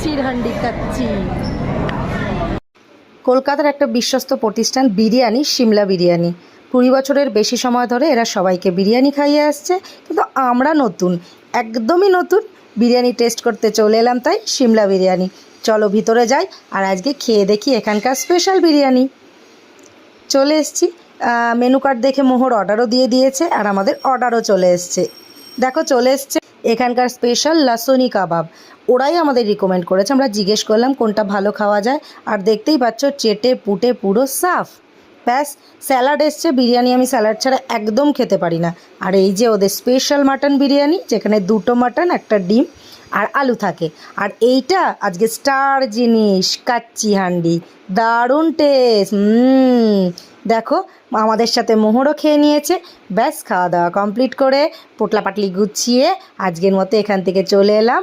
কাচ্চির হান্ডি কাচ্চি। কলকাতার একটা বিশ্বস্ত প্রতিষ্ঠান বিরিয়ানি, সিমলা বিরিয়ানি। 20 বছরের বেশি সময় ধরে এরা সবাইকে বিরিয়ানি খাইয়ে আসছে, কিন্তু আমরা নতুন, একদমই নতুন বিরিয়ানি টেস্ট করতে চলে এলাম, তাই সিমলা বিরিয়ানি। চলো ভিতরে যাই আর আজকে খেয়ে দেখি এখানকার স্পেশাল বিরিয়ানি। চলে এসেছি, মেনু কার্ড দেখে মোহর অর্ডারও দিয়ে দিয়েছে আর আমাদের অর্ডারও চলে এসছে। দেখো চলে এসছে এখানকার স্পেশাল লাসুনি কাবাব। ওরাই আমাদের রিকমেন্ড করেছে, আমরা জিজ্ঞেস করলাম কোনটা ভালো খাওয়া যায়, আর দেখতেই পাচ্ছ চেটে পুটে পুরো সাফ। ব্যাস, স্যালাড এসছে। বিরিয়ানি আমি স্যালাড ছাড়া একদম খেতে পারি না। আর এই যে ওদের স্পেশাল মাটন বিরিয়ানি, যেখানে 2টো মাটন, একটা ডিম আর আলু থাকে। আর এইটা আজকে স্টার জিনিস, কাচ্চি হান্ডি, দারুণ টেস্ট। দেখো আমাদের সাথে মোহরও খেয়ে নিয়েছে। ব্যাস, খাওয়া দাওয়া কমপ্লিট করে পোটলা পাটলি গুছিয়ে আজকের মতো এখান থেকে চলে এলাম